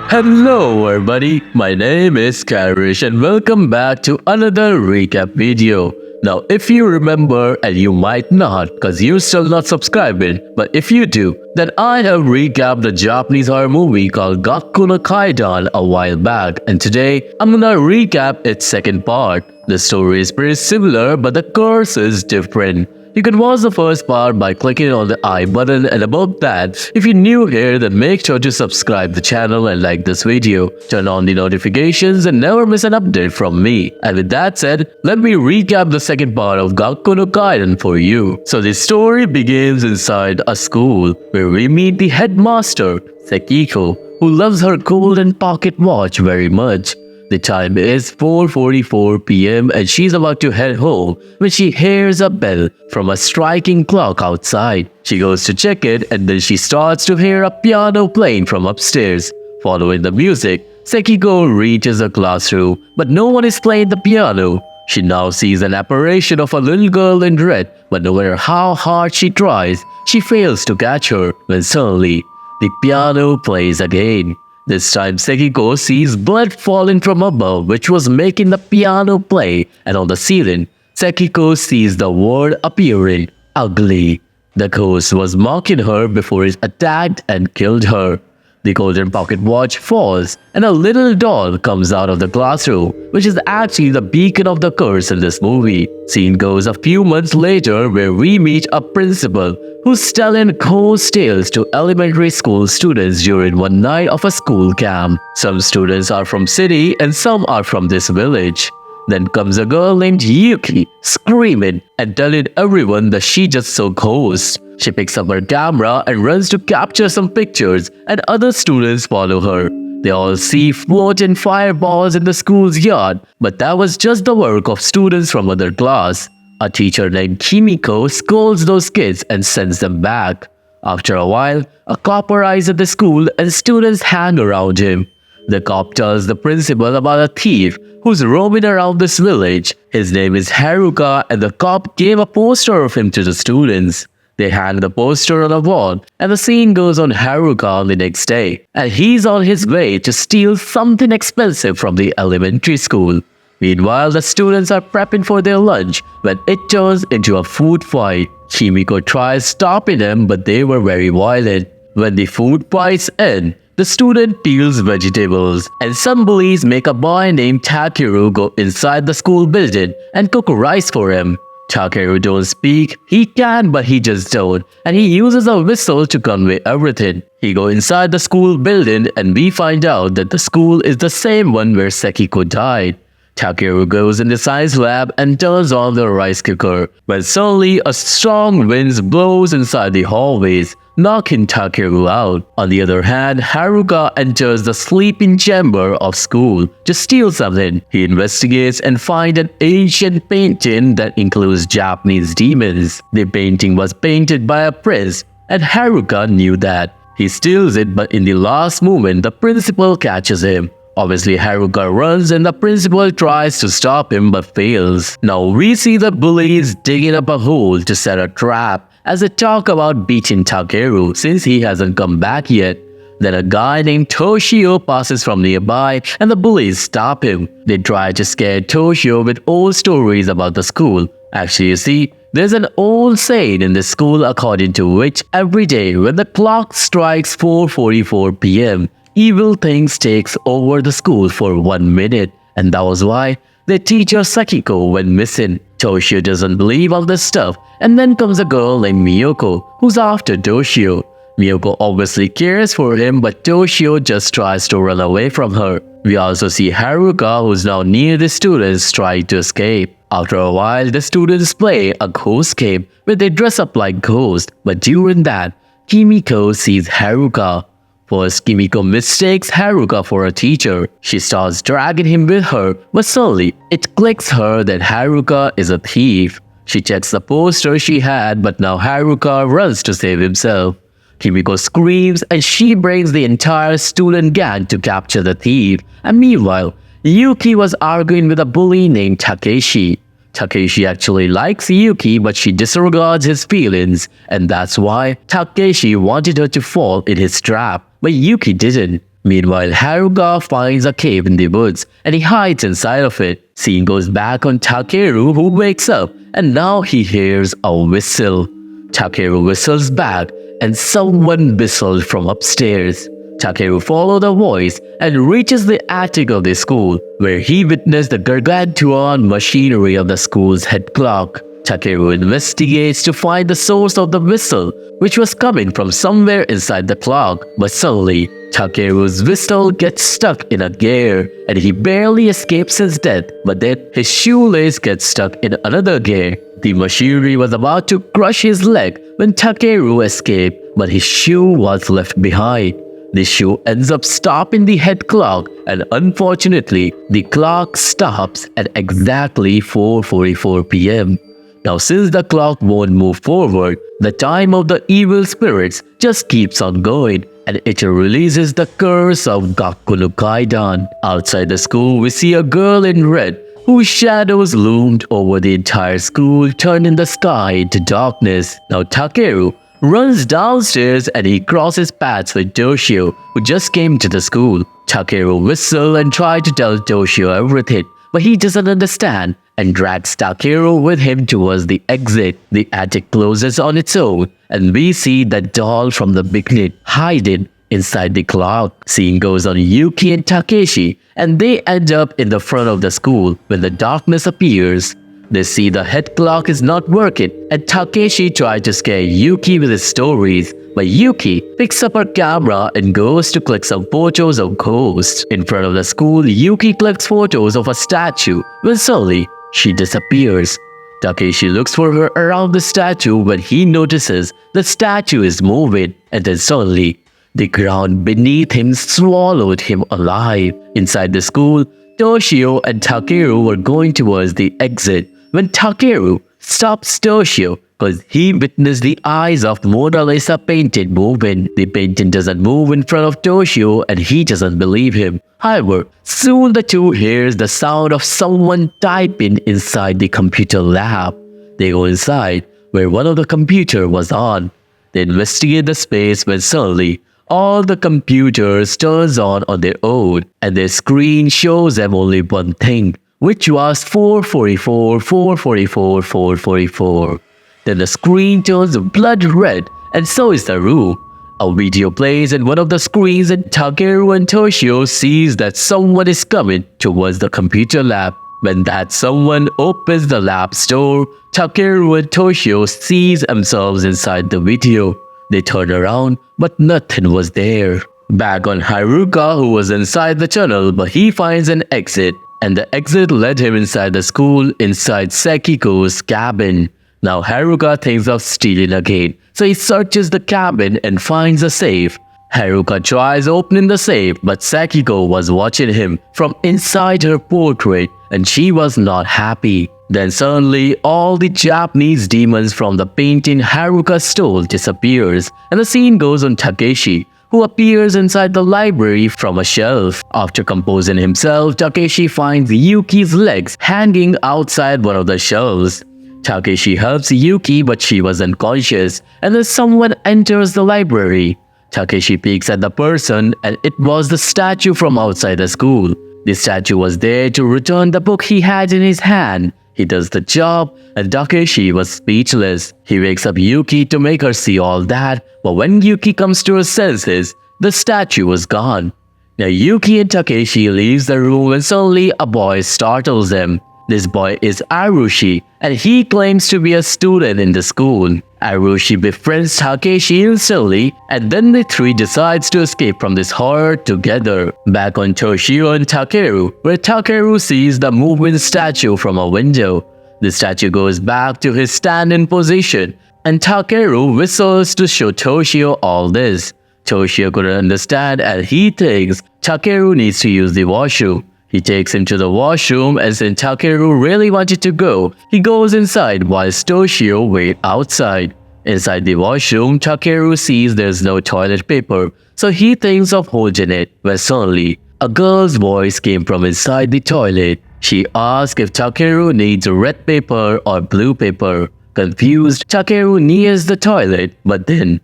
Hello everybody, my name is Karryshh and welcome back to another recap video. Now if you remember, and you might not cause you're still not subscribing, but if you do, then I have recapped the Japanese horror movie called GAKKOU no Kaidan a while back, and today I'm gonna recap its second part. The story is pretty similar but the curse is different. You can watch the first part by clicking on the I button, and above that, if you're new here, then make sure to subscribe the channel and like this video. Turn on the notifications and never miss an update from me. And with that said, let me recap the second part of GAKKOU no Kaidan for you. So the story begins inside a school where we meet the headmaster, Sekiko, who loves her golden pocket watch very much. The time is 4:44 p.m. and she's about to head home when she hears a bell from a striking clock outside. She goes to check it and then she starts to hear a piano playing from upstairs. Following the music, Sekiko reaches the classroom, but no one is playing the piano. She now sees an apparition of a little girl in red, but no matter how hard she tries, she fails to catch her when suddenly the piano plays again. This time Sekiko sees blood falling from above, which was making the piano play, and on the ceiling, Sekiko sees the word appearing, ugly. The ghost was mocking her before it attacked and killed her. The golden pocket watch falls and a little doll comes out of the classroom, which is actually the beacon of the curse in this movie. Scene goes a few months later where we meet a principal who's telling ghost tales to elementary school students during one night of a school camp. Some students are from city and some are from this village. Then comes a girl named Yuki, screaming and telling everyone that she just saw ghosts. She picks up her camera and runs to capture some pictures, and other students follow her. They all see floating fireballs in the school's yard, but that was just the work of students from other class. A teacher named Kimiko scolds those kids and sends them back. After a while, a cop arrives at the school and students hang around him. The cop tells the principal about a thief who's roaming around this village. His name is Haruka, and the cop gave a poster of him to the students. They hang the poster on a wall, and the scene goes on Haruka on the next day, and he's on his way to steal something expensive from the elementary school. Meanwhile, the students are prepping for their lunch when it turns into a food fight. Kimiko tries stopping them, but they were very violent. When the food fights end, the student peels vegetables, and some bullies make a boy named Takeru go inside the school building and cook rice for him. Takeru don't speak, he can but he just don't, and he uses a whistle to convey everything. He goes inside the school building and we find out that the school is the same one where Sekiko died. Takeru goes in the science lab and turns on the rice cooker, when suddenly a strong wind blows inside the hallways, knocking Takeru out. On the other hand, Haruka enters the sleeping chamber of school to steal something. He investigates and finds an ancient painting that includes Japanese demons. The painting was painted by a prince, and Haruka knew that. He steals it, but in the last moment, the principal catches him. Obviously, Haruka runs and the principal tries to stop him but fails. Now we see the bullies digging up a hole to set a trap as they talk about beating Takeru since he hasn't come back yet. Then a guy named Toshio passes from nearby and the bullies stop him. They try to scare Toshio with old stories about the school. Actually, you see, there's an old saying in the school according to which every day when the clock strikes 4:44 p.m., evil things takes over the school for 1 minute, and that was why their teacher Sekiko went missing. Toshio doesn't believe all this stuff, and then comes a girl named Miyoko who's after Toshio. Miyoko obviously cares for him, but Toshio just tries to run away from her. We also see Haruka, who's now near the students, trying to escape. After a while, the students play a ghost game where they dress up like ghosts, but during that, Kimiko sees Haruka. First, Kimiko mistakes Haruka for a teacher. She starts dragging him with her, but suddenly, it clicks her that Haruka is a thief. She checks the poster she had, but now Haruka runs to save himself. Kimiko screams and she brings the entire student gang to capture the thief. And meanwhile, Yuki was arguing with a bully named Takeshi. Takeshi actually likes Yuki, but she disregards his feelings, and that's why Takeshi wanted her to fall in his trap, but Yuki didn't. Meanwhile, Haruka finds a cave in the woods and he hides inside of it. Scene goes back on Takeru, who wakes up and now he hears a whistle. Takeru whistles back and someone whistled from upstairs. Takeru follows the voice and reaches the attic of the school, where he witnessed the gargantuan machinery of the school's head clock. Takeru investigates to find the source of the whistle, which was coming from somewhere inside the clock. But suddenly, Takeru's whistle gets stuck in a gear and he barely escapes his death. But then his shoelace gets stuck in another gear. The machinery was about to crush his leg when Takeru escaped, but his shoe was left behind. The shoe ends up stopping the head clock, and unfortunately, the clock stops at exactly 4:44 p.m. Now, since the clock won't move forward, the time of the evil spirits just keeps on going, and it releases the curse of GAKKOU no Kaidan. Outside the school, we see a girl in red whose shadows loomed over the entire school, turning the sky to darkness. Now, Takeru runs downstairs and he crosses paths with Toshio, who just came to the school. Takeru whistles and tries to tell Toshio everything, but he doesn't understand and drags Takeru with him towards the exit. The attic closes on its own and we see the doll from the beginning hiding inside the clock. Scene goes on Yuki and Takeshi and they end up in the front of the school when the darkness appears. They see the head clock is not working and Takeshi tries to scare Yuki with his stories, but Yuki picks up her camera and goes to click some photos of ghosts. In front of the school, Yuki clicks photos of a statue when suddenly she disappears. Takeshi looks for her around the statue when he notices the statue is moving, and then suddenly the ground beneath him swallowed him alive. Inside the school, Toshio and Takeru were going towards the exit when Takeru stops Toshio because he witnessed the eyes of Mona Lisa painted moving. The painting doesn't move in front of Toshio and he doesn't believe him. However, soon the two hears the sound of someone typing inside the computer lab. They go inside where one of the computers was on. They investigate the space when suddenly all the computers turns on their own and their screen shows them only one thing, which was 444, 444, 444. Then the screen turns blood red and so is the room. A video plays in one of the screens and Takeru and Toshio sees that someone is coming towards the computer lab. When that someone opens the lab's door, Takeru and Toshio sees themselves inside the video. They turn around, but nothing was there. Back on Haruka, who was inside the tunnel, but he finds an exit, and the exit led him inside the school, inside Sekiko's cabin. Now Haruka thinks of stealing again, so he searches the cabin and finds a safe. Haruka tries opening the safe, but Sekiko was watching him from inside her portrait, and she was not happy. Then suddenly, all the Japanese demons from the painting Haruka stole disappears, and the scene goes on Takeshi, who appears inside the library from a shelf. After composing himself, Takeshi finds Yuki's legs hanging outside one of the shelves. Takeshi helps Yuki, but she was unconscious, and then someone enters the library. Takeshi peeks at the person, and it was the statue from outside the school. The statue was there to return the book he had in his hand. He does the job, and Takeshi was speechless. He wakes up Yuki to make her see all that, but when Yuki comes to her senses, the statue was gone. Now Yuki and Takeshi leaves the room and suddenly a boy startles them. This boy is Arushi, and he claims to be a student in the school. Arushi befriends Takeshi instantly, and then the three decides to escape from this horror together. Back on Toshio and Takeru, where Takeru sees the moving statue from a window. The statue goes back to his standing position, and Takeru whistles to show Toshio all this. Toshio couldn't understand and he thinks Takeru needs to use the washroom. He takes him to the washroom, and since Takeru really wanted to go, he goes inside while Toshio waits outside. Inside the washroom, Takeru sees there's no toilet paper, so he thinks of holding it, when suddenly, a girl's voice came from inside the toilet. She asks if Takeru needs red paper or blue paper. Confused, Takeru nears the toilet, but then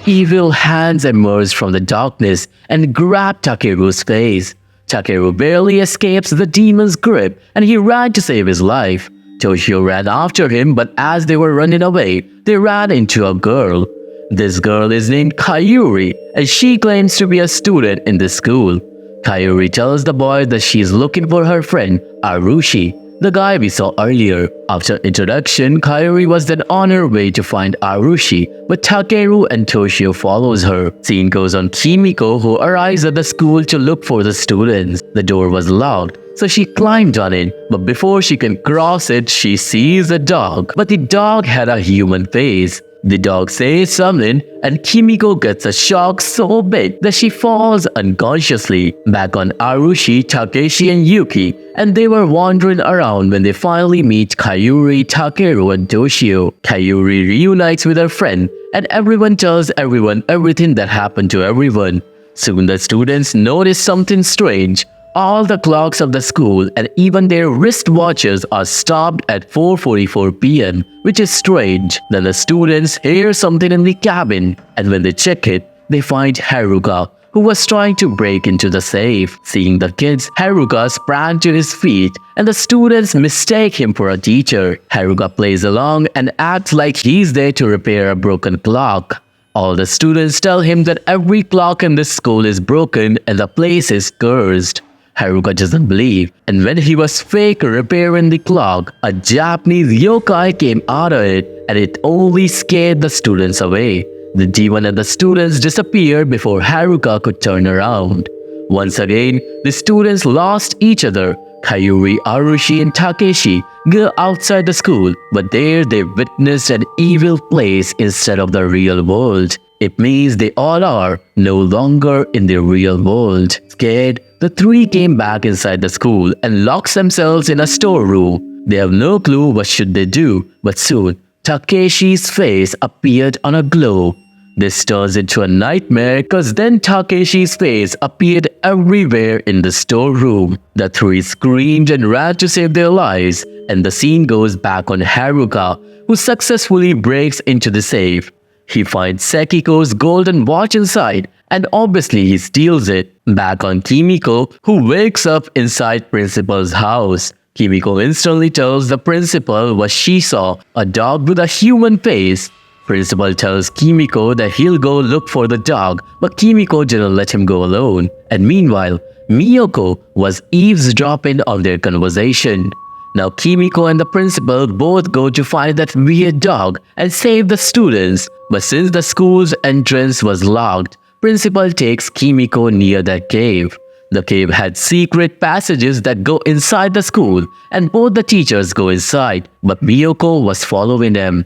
evil hands emerge from the darkness and grab Takeru's face. Takeru barely escapes the demon's grip and he ran to save his life. Toshio ran after him, but as they were running away, they ran into a girl. This girl is named Kayuri and she claims to be a student in this school. Kayuri tells the boy that she is looking for her friend Arushi, the guy we saw earlier. After introduction, Kayuri was then on her way to find Arushi, but Takeru and Toshio follows her. Scene goes on Kimiko, who arrives at the school to look for the students. The door was locked, so she climbed on it, but before she can cross it, she sees a dog. But the dog had a human face. The dog says something and Kimiko gets a shock so big that she falls unconsciously. Back on Arushi, Takeshi and Yuki, and they were wandering around when they finally meet Kayuri, Takeru and Toshio. Kayuri reunites with her friend and everyone tells everyone everything that happened to everyone. Soon the students notice something strange. All the clocks of the school and even their wristwatches are stopped at 4:44 p.m., which is strange. Then the students hear something in the cabin, and when they check it, they find Haruka, who was trying to break into the safe. Seeing the kids, Haruka sprang to his feet, and the students mistake him for a teacher. Haruka plays along and acts like he's there to repair a broken clock. All the students tell him that every clock in this school is broken and the place is cursed. Haruka doesn't believe, and when he was fake repairing the clock, a Japanese yokai came out of it and it only scared the students away. The demon and the students disappeared before Haruka could turn around. Once again, the students lost each other. Kayuri, Arushi and Takeshi go outside the school, but there they witnessed an evil place instead of the real world. It means they all are no longer in the real world. Scared, the three came back inside the school and locked themselves in a storeroom. They have no clue what should they do, but soon Takeshi's face appeared on a globe. This turns into a nightmare because then Takeshi's face appeared everywhere in the storeroom. The three screamed and ran to save their lives, and the scene goes back on Haruka, who successfully breaks into the safe. He finds Sekiko's golden watch inside, and obviously he steals it. Back on Kimiko, who wakes up inside Principal's house. Kimiko instantly tells the principal what she saw, a dog with a human face. Principal tells Kimiko that he'll go look for the dog, but Kimiko didn't let him go alone. And meanwhile, Miyoko was eavesdropping on their conversation. Now Kimiko and the principal both go to find that weird dog and save the students. But since the school's entrance was locked, Principal takes Kimiko near that cave. The cave had secret passages that go inside the school, and both the teachers go inside, but Miyoko was following them.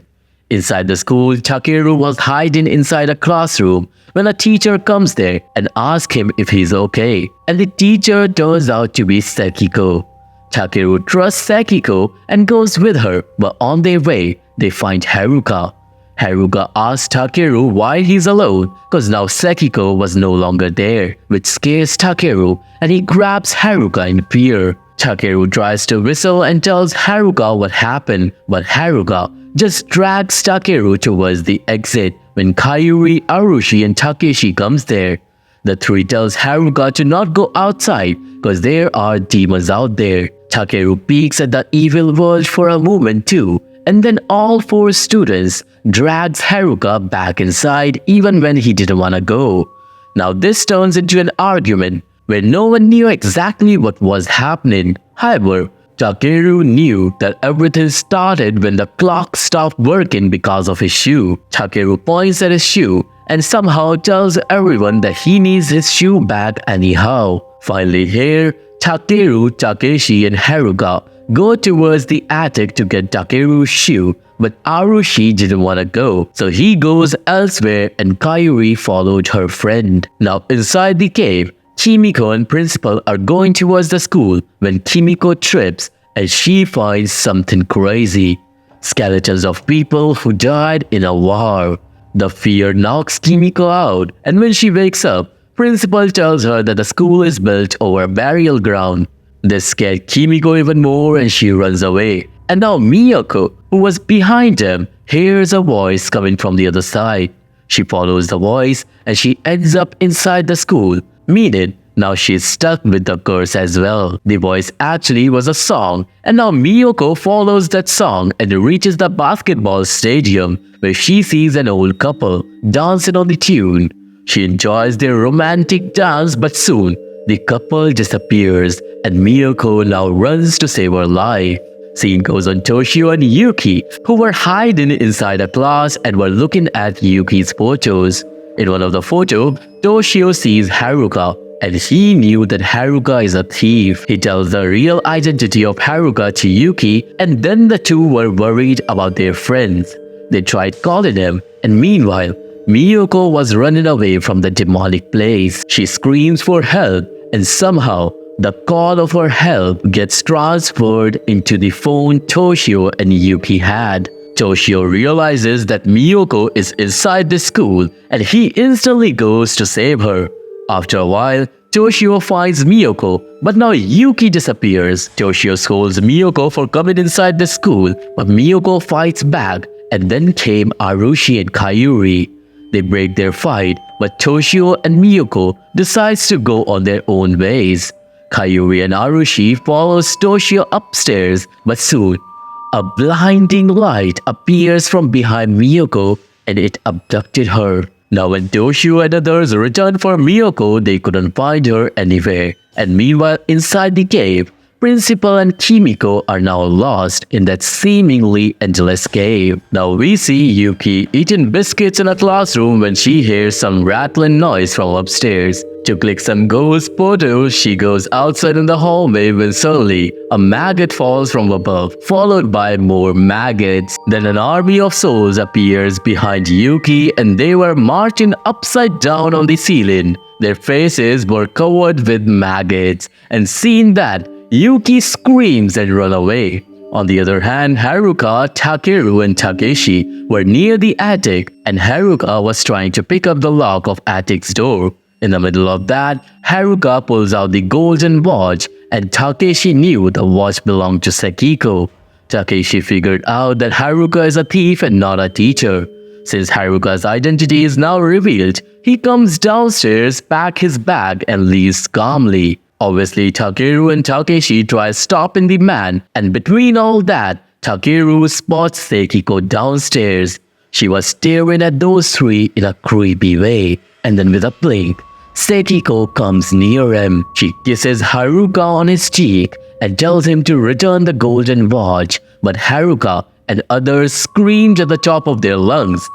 Inside the school, Takeru was hiding inside a classroom when a teacher comes there and asks him if he's okay. And the teacher turns out to be Sekiko. Takeru trusts Sekiko and goes with her, but on their way, they find Haruka. Haruka asks Takeru why he's alone because now Sekiko was no longer there, which scares Takeru and he grabs Haruka in fear. Takeru tries to whistle and tells Haruka what happened, but Haruka just drags Takeru towards the exit when Kayuri, Arushi and Takeshi comes there. The three tells Haruka to not go outside because there are demons out there. Takeru peeks at the evil world for a moment too, and then all four students drags Haruka back inside even when he didn't want to go. Now this turns into an argument where no one knew exactly what was happening. However, Takeru knew that everything started when the clock stopped working because of his shoe. Takeru points at his shoe and somehow tells everyone that he needs his shoe back anyhow. Finally here, Takeru, Takeshi and Haruka go towards the attic to get Takeru's shoe, but Arushi didn't want to go, so he goes elsewhere and Kayuri followed her friend. Now inside the cave, Kimiko and Principal are going towards the school when Kimiko trips and she finds something crazy. Skeletons of people who died in a war. The fear knocks Kimiko out, and when she wakes up, Principal tells her that the school is built over a burial ground. This scared Kimiko even more and she runs away. And now Miyoko, who was behind them, hears a voice coming from the other side. She follows the voice and she ends up inside the school, meaning now she's stuck with the curse as well. The voice actually was a song, and now Miyoko follows that song and reaches the basketball stadium where she sees an old couple dancing on the tune. She enjoys their romantic dance, but soon the couple disappears and Miyoko now runs to save her life. Scene goes on Toshio and Yuki, who were hiding inside a class and were looking at Yuki's photos. In one of the photos, Toshio sees Haruka, and he knew that Haruka is a thief. He tells the real identity of Haruka to Yuki, and then the two were worried about their friends. They tried calling him, and meanwhile, Miyoko was running away from the demonic place. She screams for help, and somehow, the call of her help gets transferred into the phone Toshio and Yuki had. Toshio realizes that Miyoko is inside the school, and he instantly goes to save her. After a while, Toshio finds Miyoko, but now Yuki disappears. Toshio scolds Miyoko for coming inside the school, but Miyoko fights back, and then came Arushi and Kayuri. They break their fight, but Toshio and Miyoko decides to go on their own ways. Kayuri and Arushi follows Toshio upstairs, but soon, a blinding light appears from behind Miyoko and it abducted her. Now when Toshio and others returned for Miyoko, they couldn't find her anywhere. And meanwhile, inside the cave, Principal and Kimiko are now lost in that seemingly endless cave. Now we see Yuki eating biscuits in a classroom when she hears some rattling noise from upstairs. To click some ghost photos, she goes outside in the hallway when suddenly a maggot falls from above, followed by more maggots. Then an army of souls appears behind Yuki and they were marching upside down on the ceiling. Their faces were covered with maggots, and seeing that, Yuki screams and runs away. On the other hand, Haruka, Takeru and Takeshi were near the attic and Haruka was trying to pick up the lock of attic's door. In the middle of that, Haruka pulls out the golden watch and Takeshi knew the watch belonged to Sekiko. Takeshi figured out that Haruka is a thief and not a teacher. Since Haruka's identity is now revealed, he comes downstairs, packs his bag and leaves calmly. Obviously, Takeru and Takeshi try stopping the man, and between all that, Takeru spots Sekiko downstairs. She was staring at those three in a creepy way, and then with a blink, Sekiko comes near him. She kisses Haruka on his cheek and tells him to return the golden watch, but Haruka and others screamed at the top of their lungs.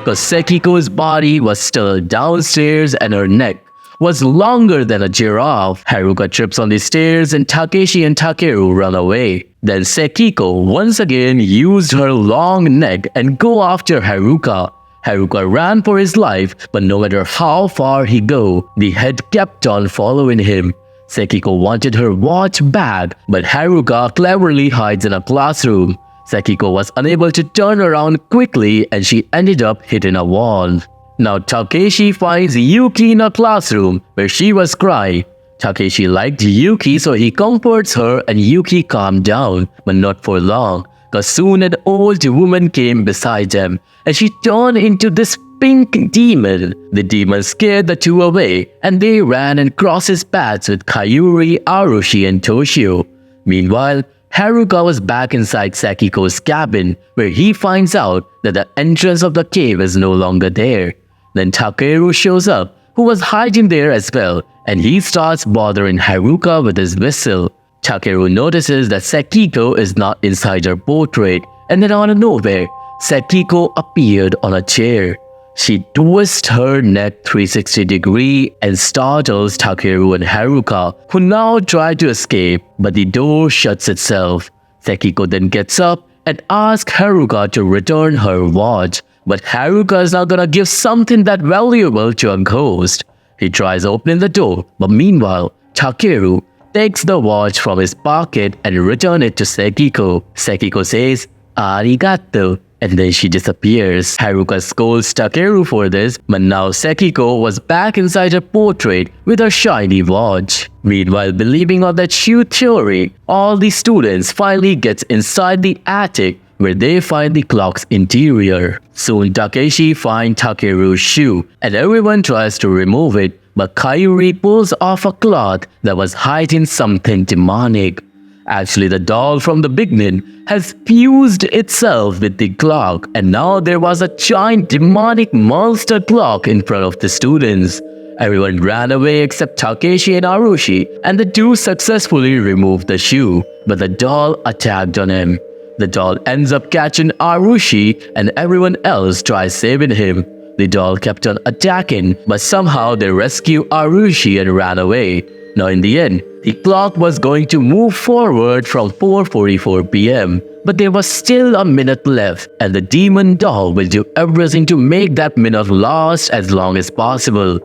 Because Sekiko's body was still downstairs and her neck was longer than a giraffe. Haruka trips on the stairs and Takeshi and Takeru run away. Then Sekiko once again used her long neck and go after Haruka. Haruka ran for his life, but no matter how far he go, the head kept on following him. Sekiko wanted her watch back, but Haruka cleverly hides in a classroom. Sekiko was unable to turn around quickly and she ended up hitting a wall. Now Takeshi finds Yuki in a classroom where she was crying. Takeshi liked Yuki, so he comforts her and Yuki calmed down, but not for long, cause soon an old woman came beside them and she turned into this pink demon. The demon scared the two away and they ran and crossed his paths with Kayuri, Arushi and Toshio. Meanwhile, Haruka was back inside Sekiko's cabin where he finds out that the entrance of the cave is no longer there. Then Takeru shows up, who was hiding there as well, and he starts bothering Haruka with his whistle. Takeru notices that Sekiko is not inside her portrait, and then out of nowhere, Sekiko appeared on a chair. She twists her neck 360 degrees and startles Takeru and Haruka, who now try to escape, but the door shuts itself. Sekiko then gets up and asks Haruka to return her watch, but Haruka is now gonna give something that valuable to a ghost. He tries opening the door, but meanwhile, Takeru takes the watch from his pocket and returns it to Sekiko. Sekiko says, "Arigato," And then she disappears. Haruka scolds Takeru for this, but now Sekiko was back inside her portrait with her shiny watch. Meanwhile, believing on that shoe theory, all the students finally get inside the attic where they find the clock's interior. Soon Takeshi finds Takeru's shoe and everyone tries to remove it, but Kairi pulls off a cloth that was hiding something demonic. Actually, the doll from the beginning has fused itself with the clock, and now there was a giant demonic monster clock in front of the students. Everyone ran away except Takeshi and Arushi, and the two successfully removed the shoe, but the doll attacked on him. The doll ends up catching Arushi, and everyone else tries saving him. The doll kept on attacking, but somehow they rescued Arushi and ran away. Now in the end, the clock was going to move forward from 4:44 p.m. But there was still a minute left, and the demon doll will do everything to make that minute last as long as possible.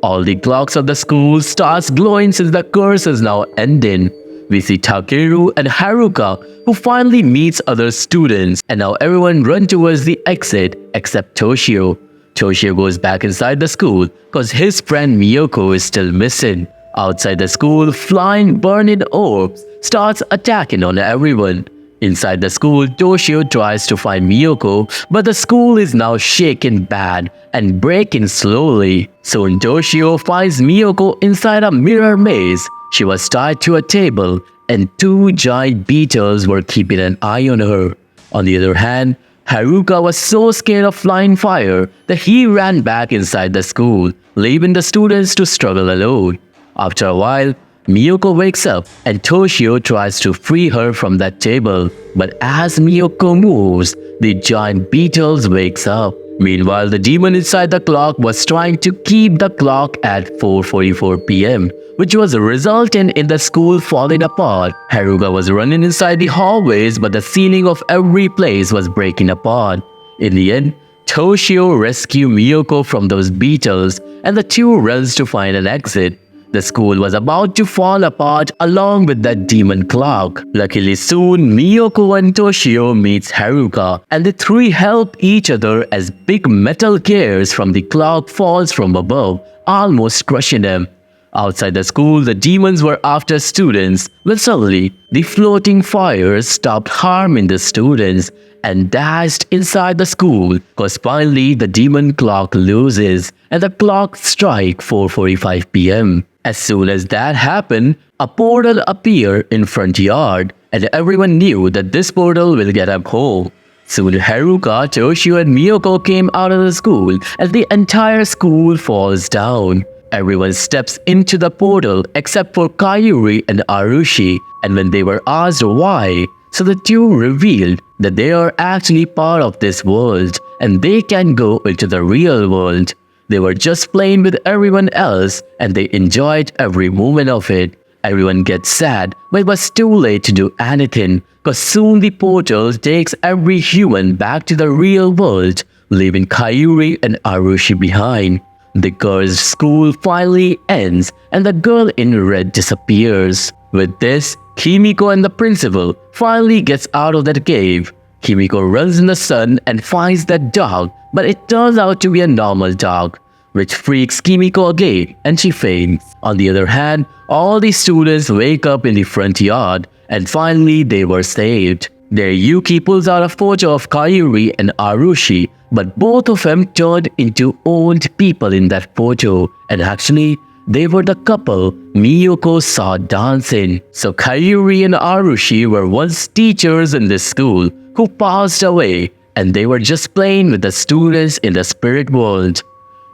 All the clocks of the school starts glowing since the curse is now ending. We see Takeru and Haruka, who finally meets other students, and now everyone run towards the exit except Toshio. Toshio goes back inside the school because his friend Miyoko is still missing. Outside the school, flying burning orbs starts attacking on everyone. Inside the school, Toshio tries to find Miyoko, but the school is now shaken bad and breaking slowly. Soon Toshio finds Miyoko inside a mirror maze. She was tied to a table, and two giant beetles were keeping an eye on her. On the other hand, Haruka was so scared of flying fire that he ran back inside the school, leaving the students to struggle alone. After a while, Miyoko wakes up and Toshio tries to free her from that table. But as Miyoko moves, the giant beetles wakes up. Meanwhile, the demon inside the clock was trying to keep the clock at 4:44 p.m., which was resulting in the school falling apart. Haruka was running inside the hallways, but the ceiling of every place was breaking apart. In the end, Toshio rescued Miyoko from those beetles, and the two runs to find an exit. The school was about to fall apart along with that demon clock. Luckily soon, Miyoko and Toshio meets Haruka, and the three help each other as big metal gears from the clock falls from above, almost crushing them. Outside the school, the demons were after students, when suddenly, the floating fires stopped harming the students and dashed inside the school, cause finally the demon clock loses and the clock strikes 4:45 p.m. As soon as that happened, a portal appeared in front yard, and everyone knew that this portal will get them home. Soon Haruka, Toshio and Miyoko came out of the school, and the entire school falls down. Everyone steps into the portal except for Kairi and Arushi, and when they were asked why, so the two revealed that they are actually part of this world and they can go into the real world. They were just playing with everyone else and they enjoyed every moment of it. Everyone gets sad, but it was too late to do anything because soon the portal takes every human back to the real world, leaving Kairi and Arushi behind. The girls' school finally ends and the girl in red disappears. With this, Kimiko and the principal finally gets out of that cave. Kimiko runs in the sun and finds that dog, but it turns out to be a normal dog, which freaks Kimiko again and she faints. On the other hand, all the students wake up in the front yard and finally they were saved. There Yuki pulls out a photo of Kairi and Arushi, but both of them turned into old people in that photo, and actually, they were the couple Miyoko saw dancing. So Kairi and Arushi were once teachers in this school who passed away, and they were just playing with the students in the spirit world.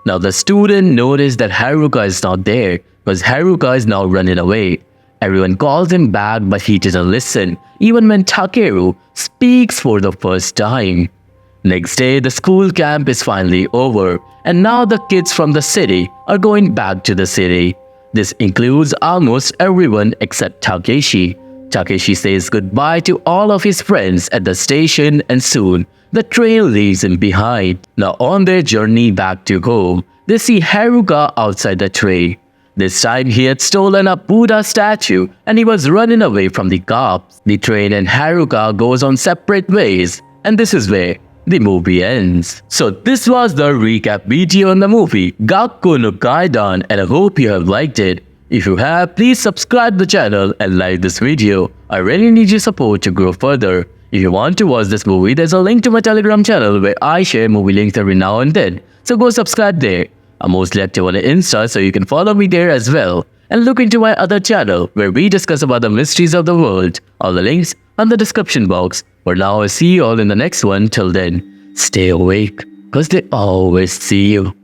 Now the student noticed that Haruka is not there because Haruka is now running away. Everyone calls him back, but he doesn't listen, even when Takeru speaks for the first time. Next day, the school camp is finally over, and now the kids from the city are going back to the city. This includes almost everyone except Takeshi. Takeshi says goodbye to all of his friends at the station, and soon the train leaves him behind. Now on their journey back to home, they see Haruka outside the train. This time he had stolen a Buddha statue and he was running away from the cops. The train and Haruka goes on separate ways, and this is where the movie ends. So this was the recap video on the movie GAKKOU no Kaidan, and I hope you have liked it. If you have, please subscribe the channel and like this video. I really need your support to grow further. If you want to watch this movie, there's a link to my Telegram channel where I share movie links every now and then. So go subscribe there. I'm mostly active on Insta, so you can follow me there as well. And look into my other channel where we discuss about the mysteries of the world. All the links on the description box. For now, I'll see you all in the next one. Till then, stay awake, cause they always see you.